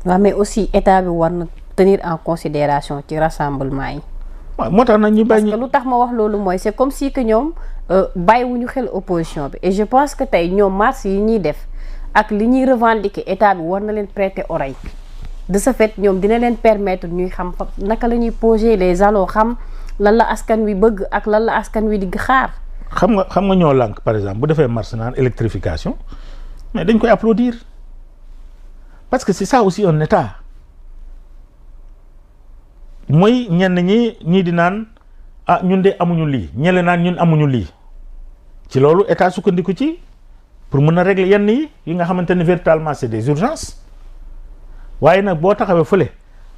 waaw mais aussi état bi war na tenir en considération ci rassemblement yi. waaw moo tax nag ñu bañ. parce que lu tax ma wax loolu mooy c'est comme si que ñoom bàyyiwuñu xel opposition bi et je pense que tey ñoom marche yi ñuy def ak li ñuy revendiquer état bi war na leen prêter oreille de ce fait ñoom dina leen permettre ñuy xam fa naka la ñuy poser les jalons xam lan la askan wi bëgg ak lan la askan wi di xaar. xam nga ñoo lànk par exemple bu defee marche naan électrification mais dañ koy applaudir parce que c'est ça aussi un état mooy ñenn ñii di naan ah ñun de amuñu lii ñele naan ñun amuñu lii ci loolu état sukkandiku ci pour mën a régler yenn yi nga xamante ne véritablement c'est des urgences waaye nag boo taxawee fële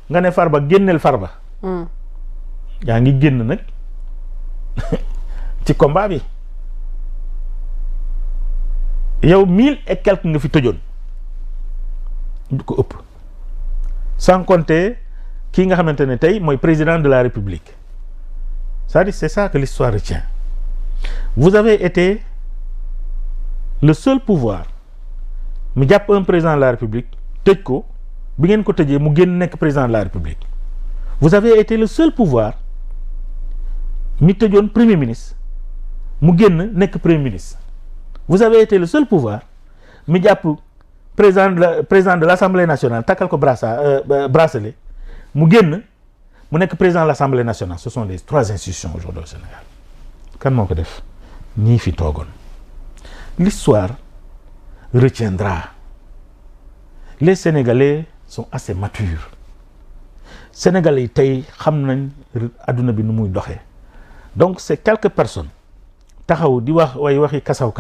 nga ne Farba génneel Farba. yaa ngi génn nag ci combat bi yow 1000 et quelques nga fi tëjoon du ko ëpp sans compter kii nga xamante ne tey mooy président de la République c'est-à-dire c'est ça que l'histoire retient vous avez été le seul pouvoir mu jàpp un président de la République tëj ko bi ngeen ko tëjee mu génn nekk président de la République vous avez été le seul pouvoir mi tëjoon premier ministre mu génn nekk premier ministre vous avez été le seul pouvoir mi jàpp président de l'Assemblée nationale takkal ko bracelet mu génn mu nekk président de l'Assemblée nationale ce sont les 3 institutions aujourd'hui au Sénégal kan moo ko def ñii fi toogoon l'histoire retiendra les Sénégalais sont assez matures Sénégalais yi tey xam nañ adduna bi nu muy doxee donc c'est quelques personnes taxaw di wax waxi kasaw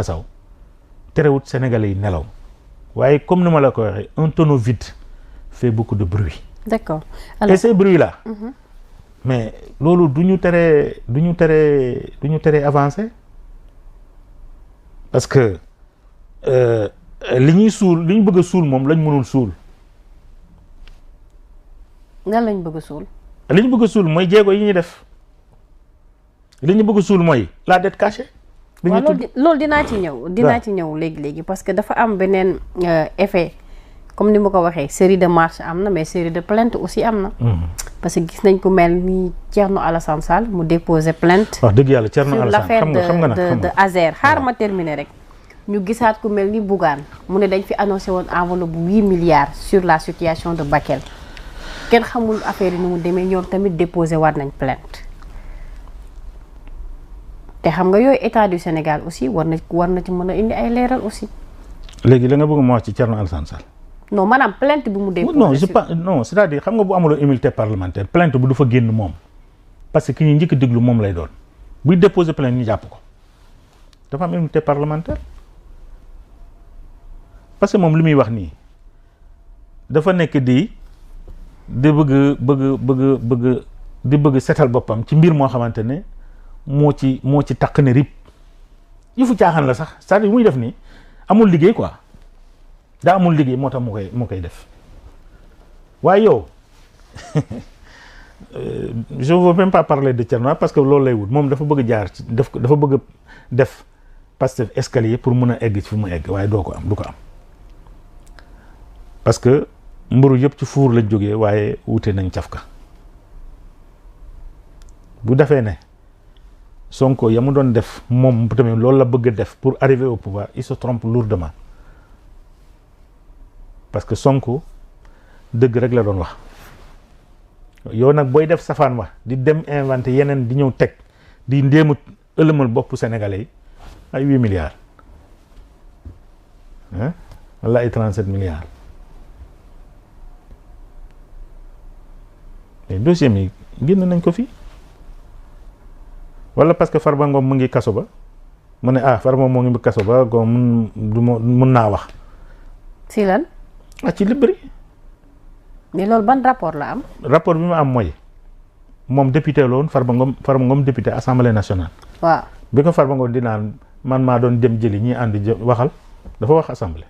terewut Sénégalais yi nelaw waaye comme ni ma la ko waxee un tonneau vide fait beaucoup de bruit. D'accord. Alors, et ces bruits là. Mais loolu du ñu teree avancer parce que li ñuy suul li ñu bëgg a suul moom lañ mënul suul. nan lañ bëgg a suul. li ñu bëgg a suul mooy jéego yi ñuy def li ñu bëgg a suul mooy la dette cachée. waaw loolu dinaa ci ñëw léegi parce que dafa am beneen effet comme ni ma ko waxee série de marche am na mais série de plainte aussi am na. parce que gis nañ ko mel ni Thierno Alassane Sall mu déposé plainte. wax dëgg yàlla Thierno Alassane xam nga de Azer xaar ma terminer rek. ñu gisaat ku mel ni Bougane mu ne dañ fi annoncé woon enveloppe bu 8 milliards sur la situation de Bakel kenn xamul affaire yi nu mu demee ñoom tamit déposé waat nañ plainte. te xam nga yooyu état du Sénégal aussi war na ci mën a indi ay leeral aussi. léegi la nga bëgg ma wax ci Thierno Alassane Sall. non maanaam plainte bi mu déposé. non c'est-à-dire xam nga bu amuloo immunité parlementaire plainte bu du fa génn moom parce que ki ñu njëkk déglu moom lay doon buy déposer plainte ñu jàpp ko dafa am immunité parlementaire parce que moom li muy wax nii dafa nekk di bëgg setal boppam ci mbir moo xamante ne. moo ci takk ne rib yëfu caaxaan la sax c'est-à-dire muy def nii amul liggéey quoi daa amul liggéey moo tax mu koy def waaye yow je veux même pas parler de Thierno parce que loolu lay wut moom dafa bëgg jaar ci dafa bëgg def Pastef escalier pour mun a egg ci fi mu egg waaye du ko am parce que mburu yëpp ci fuur lañ jógee waaye wute nañ cafka bu defee ne Sonko ya mu doon def moom tamit loolu la bëgg a def pour arriver au pouvoir il se trompe lourdement parce que Sonko dëgg rek la doon wax yow nag booy def safaan wax di dem inventé yeneen di ñëw teg di ndéemu ëlëmal boppu Sénégalais yi ay 8 milliards wala ay 37 milliards mais dossier mi génn nañ ko fi. wala parce que Farba Ngom mu ngi kaso ba mu ne Farba moo ngi kaso ba ko mun naa wax. si lan. ci li bëri. mais loolu ban rapport la am. rapport bi ma am mooy moom député la woon Farba Ngom député assemblée nationale. waaw bi ko Farba Ngom di naan man maa doon dem jëli ñi ànd waxal dafa wax assemblée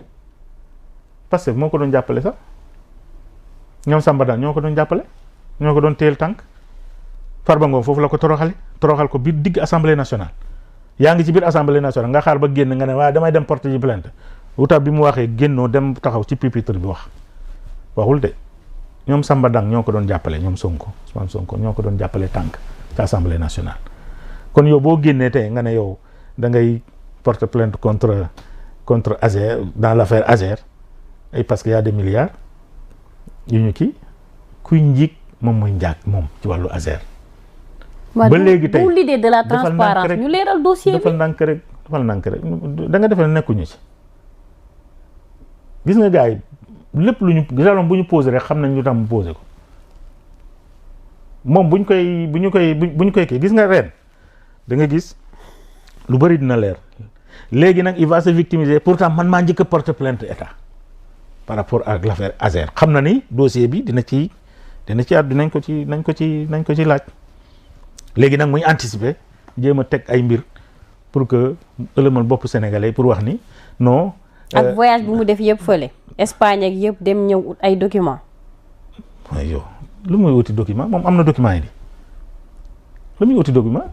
parce que moo ko doon jàppale sax ñoom Samba Daan ñoo ko doon jàppale ñoo ko doon téyel tànk. Farba Ngom foofu la ko toroxal ko biir digg assemblée nationale yaa ngi ci biir assemblée nationale nga xaar ba génn nga ne waaye damay dem porter ji plainte wuta bi mu waxee génnoo dem taxaw ci pupitre bi wax waxul de ñoom Samba Dang ñoo ko doon jàppale ñoom Sonko Ousmane Sonko ñoo ko doon jàppale tànk ci assemblée nationale. kon yow boo génnee tey nga ne yow da ngay porter plainte contre Azer dans l'affaire Azer et parce que y a des milliards yu ñu kii kuy njiig moom mooy njaag moom ci wàllu Azer. ba léegi tey l'idée de la transparence ñu leeral dossier bi defal ndànk rek da nga defal nekkuñu ci. gis nga gars yi lépp lu ñu jalon bu ñu posé rek xam nañ lu tax mu posé ko moom bu ñu koy kii gis nga ren da nga gis lu bëri dina leer léegi nag il va se victimiser pourtant man maa njëkk a porter plainte état par rapport ak l'affaire Azer xam na ni dossier bi dinañ ko ci laaj léegi nag muy anticiper jéem a teg ay mbir pour que ëlëmal bopp sénégalais pour wax ni non. ak voyage bi mu def yëpp fële Espagne ak yëpp dem ñëw ut ay documents. waaye yow lu muy wuti document moom am na document yi di lu muy wuti document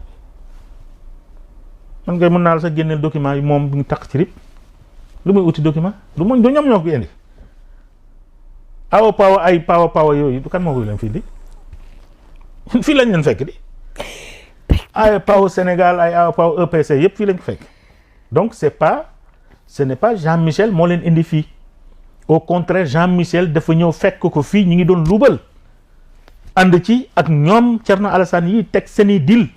man ngay mën naa la sax génneel document yi moom bi ngi tax ci rib lu muy wuti document du ñoom ñoo ko indi pawa yooyu du kan moo ko leen fii di fii lañ leen fekk di ay pawa Sénégal ay awa pawa EPC yëpp fii lañ ko fekk donc ce n'est pas Jean-Michel moo leen indi fii au contraire Jean-Michel dafa ñëw fekk ko fii ñu ngi doon luubal ànd ci ak ñoom Thierno Alassane yi teg seeni deal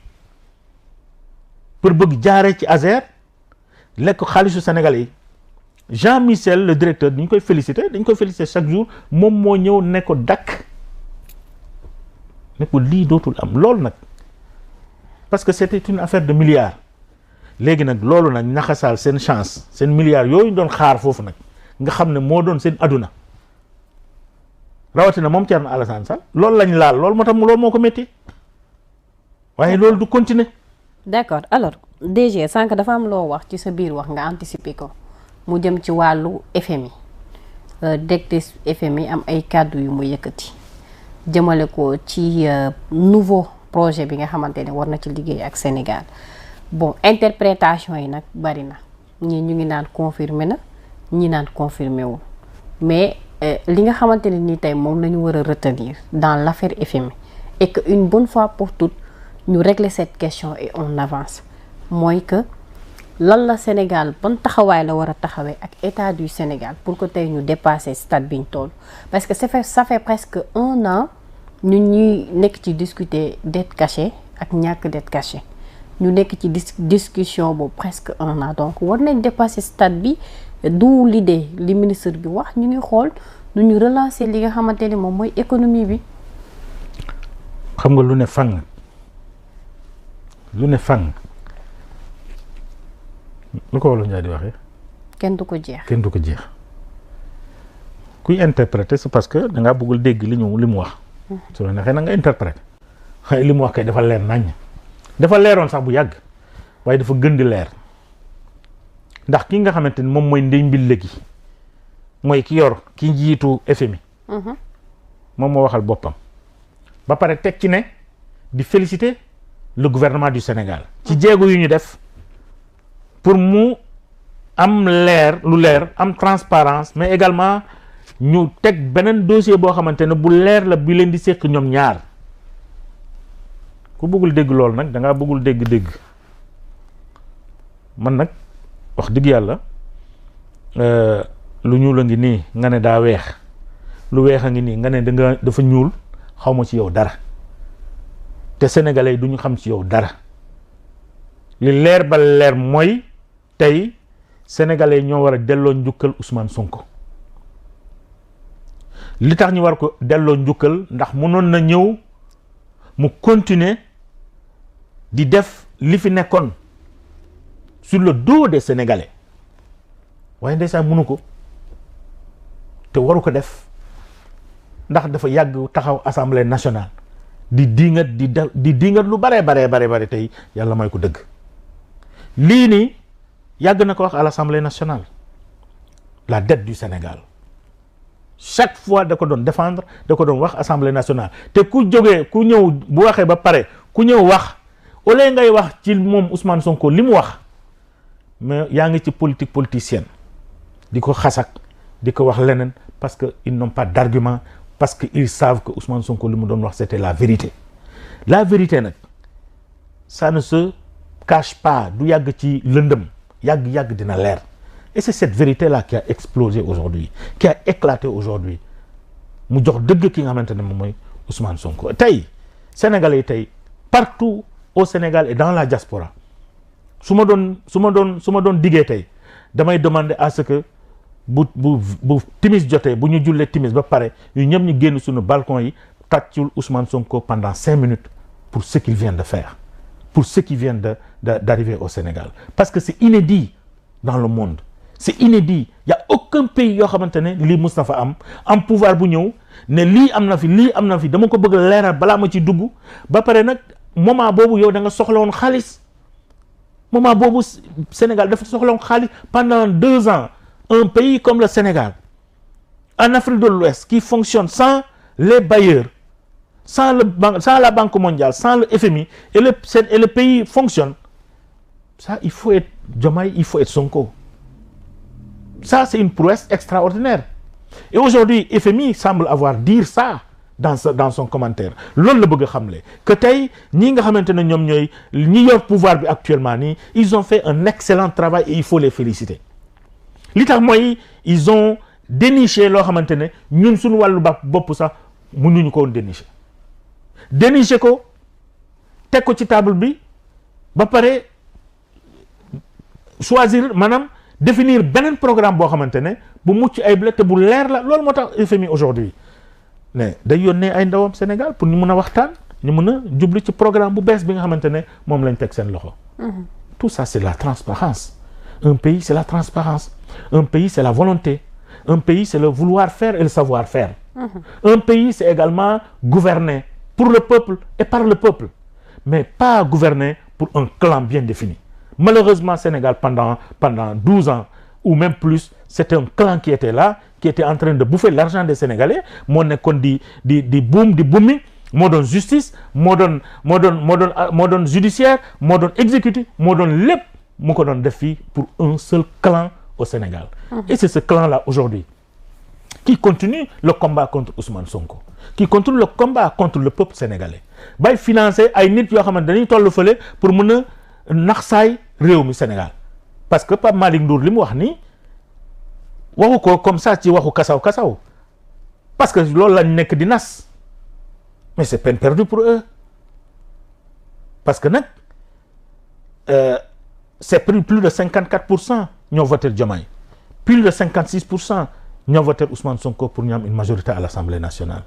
pour bëgg jaaree ci Azer lekk xaalisu Sénégal yi Jean-Michel le directeur dañ koy féliciter chaque jour moom moo ñëw ne ko dakk ne ko lii dootul am loolu nag parce que c'était une affaire de milliards léegi nag loolu nag naxasaal seen chance seen milliards yooyu doon xaar foofu nag nga xam ne moo doon seen aduna rawatina moom Thierno Alassane Sall loolu lañ laal loolu moo tax loolu moo ko métti waaye loolu du continuer. d'accord alors DG sànq dafa am loo wax ci sa biir wax nga anticiper ko mu jëm ci wàllu FMI directrice FMI am ay kàddu yu mu yëkkati jëmale ko ci nouveau projet bi nga xamante ne war na ci liggéey ak Sénégal. bon interprétation yi nag bari na ñii ñu ngi naan confirmé na ñi naan confirmé wul mais li nga xamante ne nii tey moom la ñu war a retenir dans l'affaire FMI et que une bonne fois pour toutes ñu régler cette question et on avance mooy que lan la Sénégal ban taxawaay la war a taxawee ak état du Sénégal pour que tey ñu dépasser stade bi ñu toll parce que ça fait presque 1 an ñun ñuy nekk ci discuter dette cachée ak ñàkk dette cachée ñu nekk ci discussion boobu presque 1 an donc war nañ dépasser stade bi du l'idée li ministre bi wax ñu ngi xool nu ñu relancer li nga xamante ni moom mooy économie bi. xam nga lu ne fang lu ko wolof Njaay di waxee. kenn du ko jeex. kuy interpréter c'est parce que da ngaa bëggul dégg li mu wax. su la neexee na nga interpréter waaye li mu wax kay dafa leer naññ. dafa leeroon sax bu yàgg waaye dafa gën di leer ndax ki nga xamante ni moom mooy ndey mbil gi mooy ki yor ki njiitu FMI. moom moo waxal boppam. ba pare teg ci ne di féliciter le gouvernement du Sénégal. ci jéego yu ñu def pour mu am lu leer am transparence mais également ñu teg beneen dossier boo xamante ne bu leer la bi leen di séq ñoom ñaar. ku bëggul dégg loolu nag da ngaa bëggul dégg man nag wax dëgg yàlla lu ñuul a ngi nii nga ne daa weex lu weex a ngi nii nga ne dafa ñuul xaw ma ci yow dara te sénégalais yi du ñu xam ci yow dara li leer ba leer mooy tey sénégalais yi ñoo war a delloo njukkal Ousmane Sonko li tax ñu war ko delloo njukkal ndax mënoon na ñëw mu continuer di def li fi nekkoon sur le dos des Sénégalais waaye ndeysaan mënu ko te waru ko def ndax dafa yàgg taxaw assemblée nationale di diingat lu bare tey yàlla may ko dëgg lii nii yàgg na ko wax à l'assemblée nationale la dette du Sénégal chaque fois da ko doon défendre da ko doon wax assemblée nationale te ku ñëw bu waxee ba pare ku ñëw wax au lieu ngay wax ci moom Ousmane Sonko li mu wax mais yaa ngi ci politique politicienne di ko xasak di ko wax leneen parce que ils n'ont pas d'argument, parce que ils savent que Ousmane Sonko li mu doon wax c'était la vérité. La vérité nag ça ne se cache pas, du yàgg ci lëndëm, yàgg dina leer. Et c'est cette vérité-là qui a explosé aujourd'hui, qui a éclaté aujourd'hui. mu jox dëgg ki nga xamante ne moom mooy Ousmane Sonko. Tey Sénégalais yi tey partout au Sénégal et dans la diaspora su ma doon diggee tey damay demander à ce que bu timis jotee, bu ñu jullee timis ba pare ñu ñëpp ñu génn suñu balcon yi tàccul Ousmane Sonko pendant 5 minutes pour ce qu'il vient de faire, pour ce qui vient d'arriver au Sénégal, parce que c'est inédit dans le monde. C'est inédit. Il y a aucun pays yoo xamante ne lii mus na fa am pouvoir bu ñëw ne lii am na fi dama ko bëgg leeral balaa ma ci dugg ba pare nag moment boobu yow da nga soxla woon xaalis. Moment boobu Sénégal dafa soxla woon xaalis pendant 2 ans. Un pays comme le Sénégal en Afrique de l'Ouest qui fonctionne sans les bailleurs, sans la Banque mondiale, sans le FMI, et le pays fonctionne. Ça, il faut être Diomaye, il faut être Sonko. Ça, c'est une prouesse extraordinaire. Et aujourd'hui, FMI semble avoir dit ça dans son commentaire. Loolu la bëgg a xamle que tey ñi nga xamante ne ñoom ñooy ñi yor pouvoir bi actuellement nii, ils ont fait un excellent travail et il faut les féliciter. Li tax mooy ils ont déniché loo xamante ne ñun suñu wàllu bopp sax mënuñu ko woon dénicher ko teg ko ci table bi ba pare choisir maanaam définir beneen programme boo xamante ne bu mucc ay blé te bu leer la. Loolu moo tax FMI aujourd'hui ne day yónnee ay ndawam Sénégal pour ñu mun a waxtaan, ñu mun a jublu ci programme bu bees bi nga xamante ne moom lañ teg seen loxo. Tout ça c'est la transparence. Un pays c'est la transparence. Un pays c'est la volonté. Un pays c'est le vouloir faire et le savoir faire. Un pays c'est également gouverner pour le peuple et par le peuple, mais pas gouverner pour un clan bien défini. Malheureusement, Sénégal, pendant 12 ans ou même plus, c'était un clan qui était là, qui était en train de bouffer l'argent des Sénégalais. Moo nekkoon di booming, moo doon justice, moo doon judiciaire, moo doon exécutif, moo doon lépp mu ko doon def fii pour un seul clan au Sénégal. Et c'est ce clan-là aujourd'hui qui continue le combat contre Ousmane Sonko, qui continue le combat contre le peuple sénégalais. Bay financer ay nit yoo xamante dañuy tollu fële pour mën a naxsaay réew mi Sénégal. Parce que Pape Malick Ndour li mu wax nii waxu ko comme ça ci waxu kasaw parce que loolu lañ nekk di nas, mais c'est peine perdue pour eux parce que nag c'est plus de 54% ñoo voté Diomaye, plus de 56% ñoo voté Ousmane Sonko pour ñu am une majorité à l'Assemblée nationale.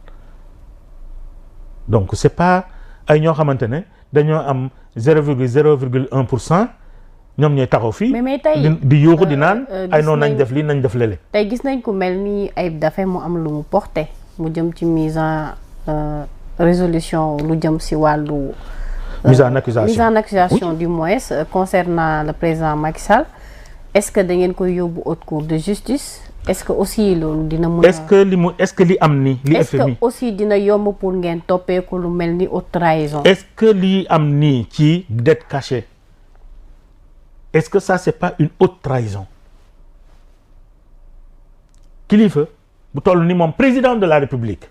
Donc c'est pas ay ñoo xamante ne dañoo am 0,1% ñoom ñooy taxaw fii di yuuxu di naan ay noonu nañ def lii nañ def lële. Tey gis nañ ku mel ni Ayib Daffé mu am lu mu porté mu jëm ci mise en résolution lu jëm si wàllu mise en accusation du moins concernant le président Macky Sall. Est-ce que da ngeen koy yóbbu haute cour de justice? Est-ce que aussi loolu dina mën a est-ce que li am ni li FMI est-ce que aussi dina yomb pour ngeen toppee ko lu mel ni haute trahison? Est-ce que li am nii ci dette cachée, est-ce que ça c'est pas une haute trahison? Kilifa bu toll ni moom président de la République,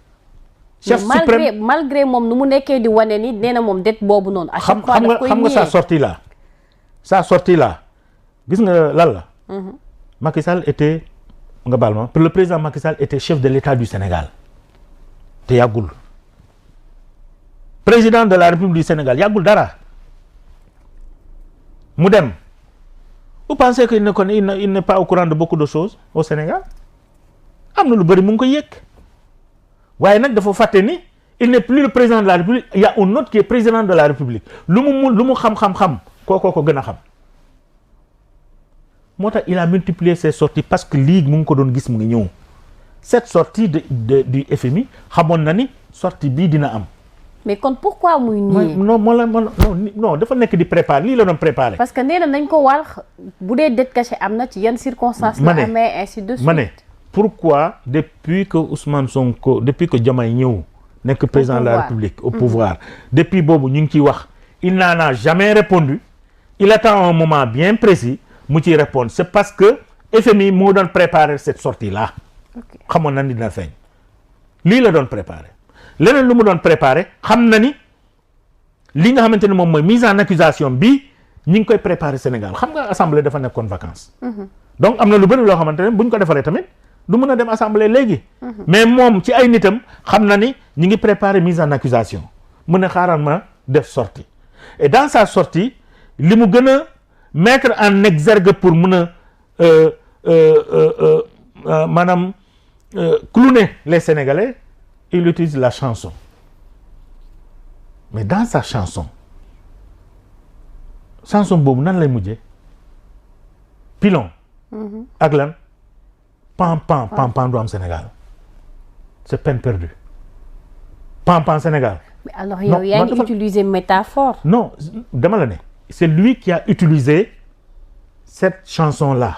chef suprême, malgré moom nu mu nekkee di wane ni nee na moom dette boobu noonu à chaque fois daf koy xam nga sa sortie là gis nga lan la Macky Sall était nga baal ma le président Macky Sall était chef de l'État du Sénégal te yàggul président de la République du Sénégal yàggul dara mu dem. Vous pensez qu'il n'est pas au courant de beaucoup de choses au Sénégal? Am na lu bëri mu ngi koy yëg waaye nag dafa fàtte ni il n'est plus le président de la République, il y a un autre qui est président de la République. Lu mu xam kookoo ko gën a xam. Moo tax il a multiplié ses sorties parce que lii mu ngi ko doon gis mu ngi ñëw. Cette sortie du FMI xamoon na ni sortie bii dina am. Mais kon pourquoi muy nii? non dafa nekk di préparer lii la doon préparer. Parce que nee na nañ ko wax bu dee dette cachée am na ci yan circonstances la amee ainsi de suite. ma ne pourquoi depuis que Diomaye ñëw nekk président de la République au pouvoir depuis boobu ñu ngi ciy wax il n'en a jamais répondu. Il attend un moment bien précis mu ciy répondre. C'est parce que FMI moo doon préparer cette sortie là. xamoon na ni dina feeñ lii la doon préparé leneen lu mu doon préparé xam na ni li nga xamante ne moom mooy mise en accusation bi ñi ngi koy préparé Sénégal xam nga assemblée dafa nekkoon vacances donc am na lu bëri loo xamante ne buñ ko defaree tamit du mën a dem assemblée léegi mais moom ci ay nitam xam na ni ñi ngi préparé mise en accusation mu ne xaaral ma def sortie et dans sa sortie li mu gën a mettre en exergue pour mën a maanaam clowner les Sénégalais il utilise la chanson mais dans sa chanson boobu nan lay mujjee pilon ak lan pan du am Sénégal c'est peine perdue pan Sénégal. mais alors yow yaa ngi utiliser métaphore. non dama la ne c'est lui qui a utilisé cette chanson là.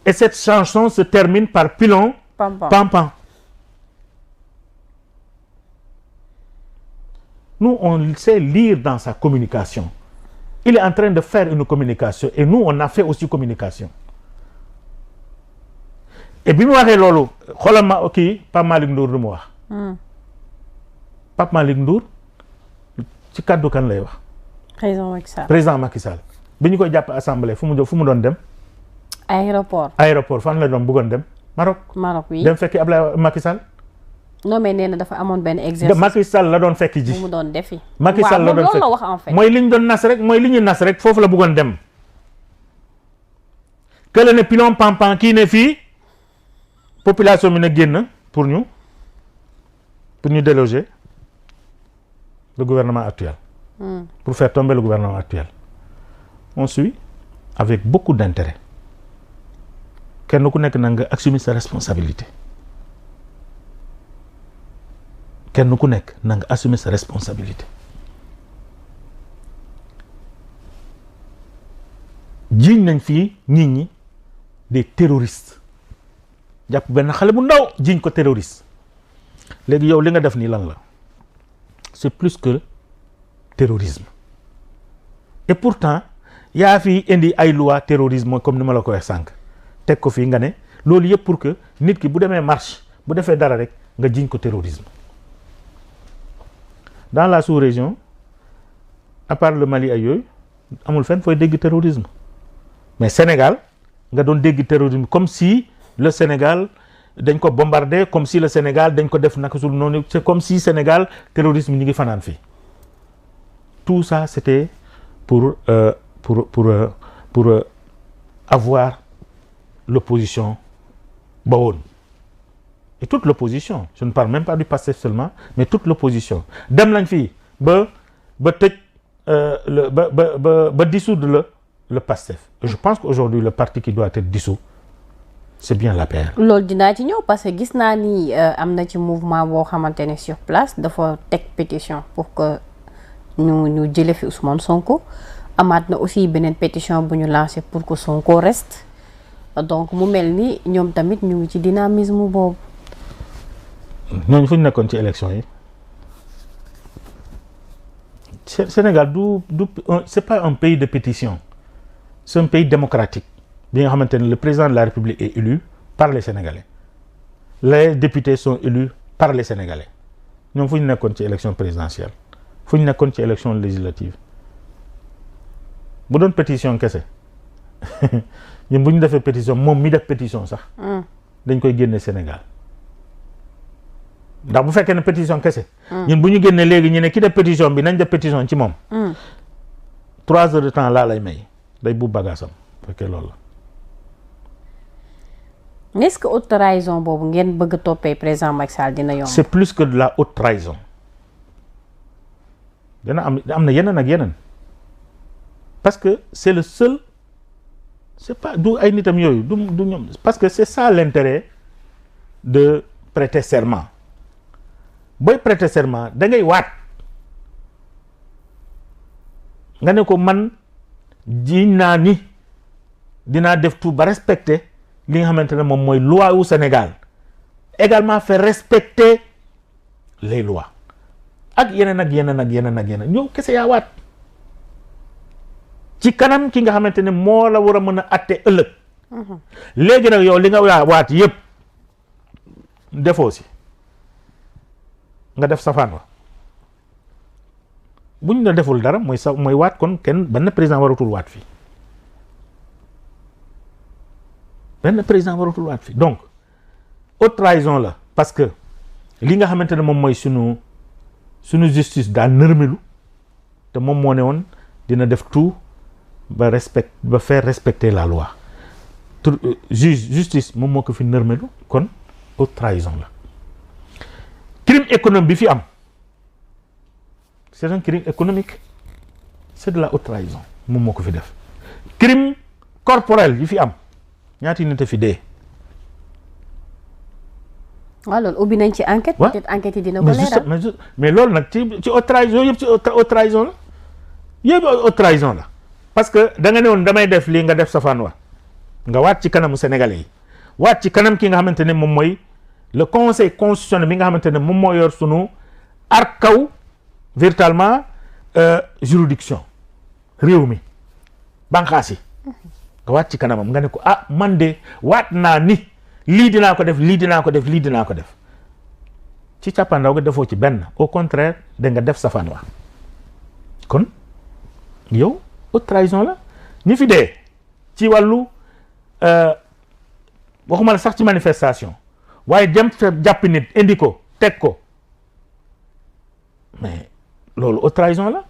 Et cette chanson se termine par pilon pan. Nous on sait lire dans sa communication. Il est en train de faire une communication et nous on a fait aussi communication. Et bi mu waxee loolu xoolal ma kii Pape Malick Ndour lu mu wax. Pape Malick Ndour ci kàddu kan lay wax. président Macky Sall bi ñu koy jàpp assemblée fu mu doon dem. aéroport fan la doon bëggoon dem. Maroc oui. dem fekki Ablaye Macky Sall. non mais nee na dafa amoon benn exercice. Macky Sall la doon fekki ji. bu mu doon defi. Macky Sall la doon fekki wax en fait. mooy li ñu doon nas rek mooy li ñu nas rek foofu la bëggoon dem. kële ne pilon pan kii ne fii population bi na génn pour ñu déloger le gouvernement actuel. Pour faire tomber le gouvernement actuel. On suit avec beaucoup d'intérêt. Kenn ku nekk na nga assumer sa responsabilité. Kenn ku nekk na nga assumer sa responsabilité. jiiñ nañ fii nit ñi des terroristes. jàpp benn xale bu ndaw jiiñ ko terroriste. léegi yow li nga def nii lan la. C'est plus que terrorisme. Et pourtant yaa fi indi ay loi terrorisme comme ni ma la ko wax sànq teg ko fii nga ne loolu yëpp pour que nit ki bu demee marche bu defee dara rek nga jiñ ko terrorisme. Dans la sous-région à part le Mali ay yooyu amul fenn fooy dégg terrorisme mais Sénégal nga doon dégg terrorisme comme si le Sénégal dañ ko bombardé comme si le Sénégal dañ ko def naka sul noonu c'est comme si Sénégal terrorisme ñi ngi fanaan fii. Tout ça c'était pour avoir l'opposition ba woon et toute l'opposition je ne parle même pas du PASTEF seulement mais toute l'opposition dem nañ fii ba tëj ba dissoudre le PASTEF. Je pense qu'aujourd'hui le parti qui doit être dissous c'est bien l'APR. loolu dinaa ci ñëw parce que gis naa ni am na ci mouvement boo xamante ne sur place dafa teg pétition pour que ñu jële fi Ousmane Sonko amaat na aussi beneen pétition bu ñu lancé pour que Sonko reste donc mu mel ni ñoom tamit ñu ngi ci dynamisme boobu. ñooñu fu ñu nekkoon ci élection yi Sénégal c'est pas un pays de pétition c'est un pays démocratique bi nga xamante ne le président de la République est élu par les Sénégalais les députés sont élus par les Sénégalais ñoom fu ñu nekkoon ci élection présidentielle fu ñu nekkoon ci élection législative bu doon pétition kese ñun bu ñu defee pétition moom mi def pétition sax dañ koy génne Sénégal ndax bu fekkee ne pétition kese ñun bu ñu génne léegi ñu ne ki def pétition bi nañ def pétition ci moom 3 heures de temps laa lay may day bu bagaasam fekkee loolu la. mais est-ce que haute trahison boobu ngeen bëgg a toppee président Macky Sall dina yomb. c'est plus que de la haute trahison dina am na yeneen ak yeneen parce que c'est le seul c'est pas du ay nitam yooyu du ñoom parce que c'est ça l'intérêt de prêter serment booy prêter serment da ngay waat nga ne ko man jiñ naa ni dinaa def tout ba respecter li nga xamante ne moom mooy loi wu Sénégal également faire respecter les lois ak yeneen ak yeneen ak yeneen ak yeneen ñëw kese yaa waat ci kanam ki nga xamante ne moo la war a mën a atte ëllëg léegi nag yow li nga waat yëpp defoo si nga def safaan wa buñ la deful dara mooy waat kon kenn benn président waratul waat fii donc haute trahison la parce que li nga xamante ne moom mooy sunu justice daa nërmelu te moom moo ne woon dina def tout ba faire respecter la loi justice moom moo ko fi nërmelu kon haute trahison la. Crime économique bi fi am c'est un crime économique, c'est de la haute trahison moom moo ko fi def. Crime corporel yi fi am ñaati nit a fi dee. waaw loolu ubbi nañ ci enquête. peut-être enquête yi dina ko leeral mais loolu nag ci haute trahison yëpp ci haute trahison la yëpp haute trahison la parce que da nga ne woon damay def lii nga def safaan wa nga waat ci kanamu sénégalais yi waat ci kanam ki nga xamante ne moom mooy le conseil constitutionnel bi nga xamante ne moom moo yor sunu arkaw véritablement juridiction réew mi banqaas yi nga waat ci kanamam nga ne ko ah man de waat naa ni lii dinaa ko def lii dinaa ko def lii dinaa ko def ci càppandaw nga defoo ci benn au contraire da nga def safaan wa kon yow haute trahison la ñi fi dee ci wàllu waxuma la sax ci manifestation waaye dem jàpp nit indi ko teg ko mais loolu haute trahison la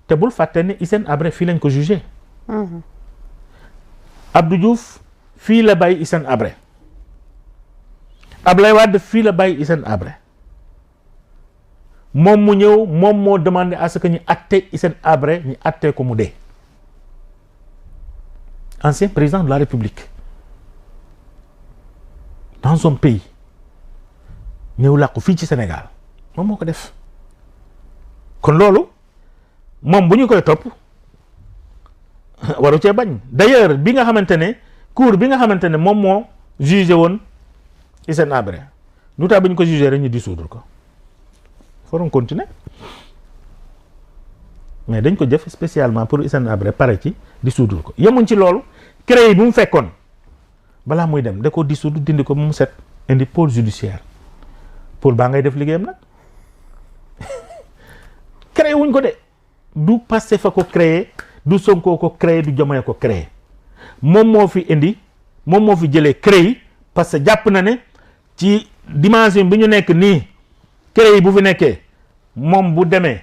te bul fàtte ne Hissène Habré fii lañ ko jugé. Abdou Diouf fii la bàyyi Hissène Habré Abdoulaye Wade fii la bàyyi Hissène Habré moom mu ñëw moom moo demandé à ce que ñu atte Hissène Habré ñu atte ko mu dee ancien président de la République dans son pays ñëw làqu fii ci Sénégal moom moo ko def kon loolu moom bu ñu koy topp waru cee bañ d'ailleurs bi nga xamante ne cour bi nga xamante ne moom moo jugé woon Hissène Habré lu tax ba ñu ko jugé rek ñu dissoudre ko forom continuer mais dañ ko def spécialement pour Hissène Habré pare ci dissoudre ko yemuñ ci loolu CREI bu mu fekkoon balaa muy dem da ko dissoudre dindi ko mu set indi pôle judiciaire pôle baa ngay def liggéeyam nag créé wuñ ko de du Pastef fa ko créé du Sonko ko créé du Diomaye ko créé moom moo fi indi moom moo fi jëlee CREI parce que jàpp na ne ci dimension bi ñu nekk nii CREI bu fi nekkee moom bu demee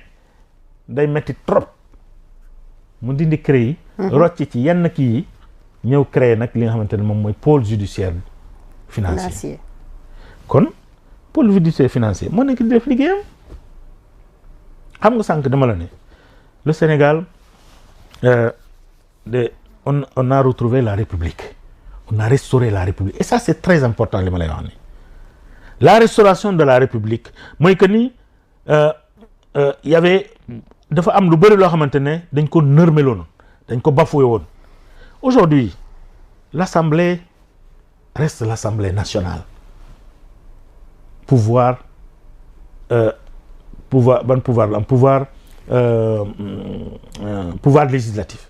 day metti trop mu dindi CREI rocc ci yenn kii yi ñëw créé nag li nga xamante ne moom mooy pôle judiciaire financier kon pôle judiciaire financier moo nekk di def liggéeyam xam nga sànq dama la ne le Sénégal on a retrouvé la République on a restauré la République et ça c'est très important li ma lay wax ni la restauration de la République mooy que ni y avait dafa am lu bëri loo xamante ne dañ ko nërmeloon dañ ko bafoué woon aujourd'hui l'Assemblée reste l'Assemblée nationale pouvoir législatif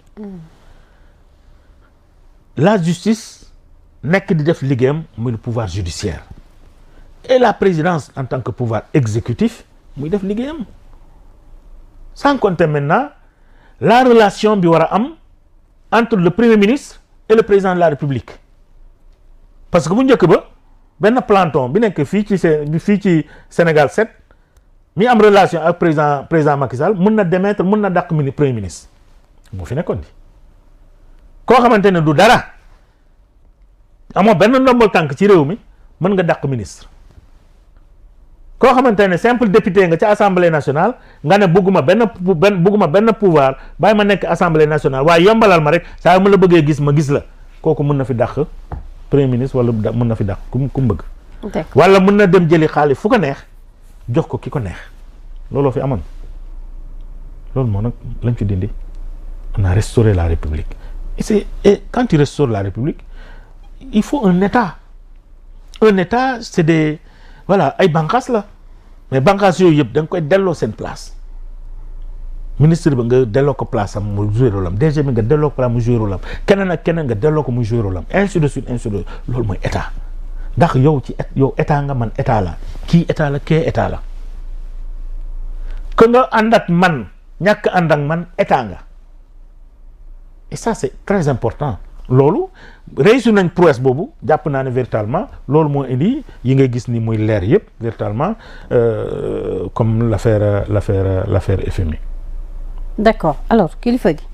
la justice nekk di def liggéeyam muy le pouvoir judiciaire et la présidence en tant que pouvoir exécutif muy def liggéeyam sans compter maintenant la relation bi war a am entre le premier ministre et le président de la République parce que bu njëkk ba benn planton bi nekk fii ci Sénégal 7 mi am relation ak président Macky Sall mun na démettre mun na dàq premier ministre moo fi nekkoon di koo xamante ne du dara amoo benn ndombal tànk ci réew mi mën nga dàq ministre koo xamante ne simple député nga ci assemblée nationale nga ne bugguma benn pouvoir bàyyi ma nekk assemblée nationale waaye yombalal ma rek saa mu la bëggee gis ma gis la kooku mën na fi dàq premier ministre wala mën na fi dàq ku mu bëgg wala mën na dem jëli xaalis fu ko neex jox ko ki ko neex looloo fi amoon loolu moo nag lañ fi dindi on a restauré la République et quand tu restaures la République il faut un état c'est des voilà ay bànqaas la mais bànqaas yooyu yëpp da nga koy delloo seen place ministre ba nga delloo ko place am mu joué rôle am DG bi nga delloo ko place mu joué rôle am keneen ak keneen nga delloo ko mu joué rôle am ainsi de suite loolu mooy état ndax yow yow état nga man état la kii état la kee état la que nga ànd ak man ñàkk ànd ak man état nga et ça c'est très important. loolu réussir nañ prouesse boobu jàpp naa ne véritablement loolu moo indi yi ngay gis ni muy leer yëpp véritablement comme l'affaire FMI. D'accord alors kilifa gi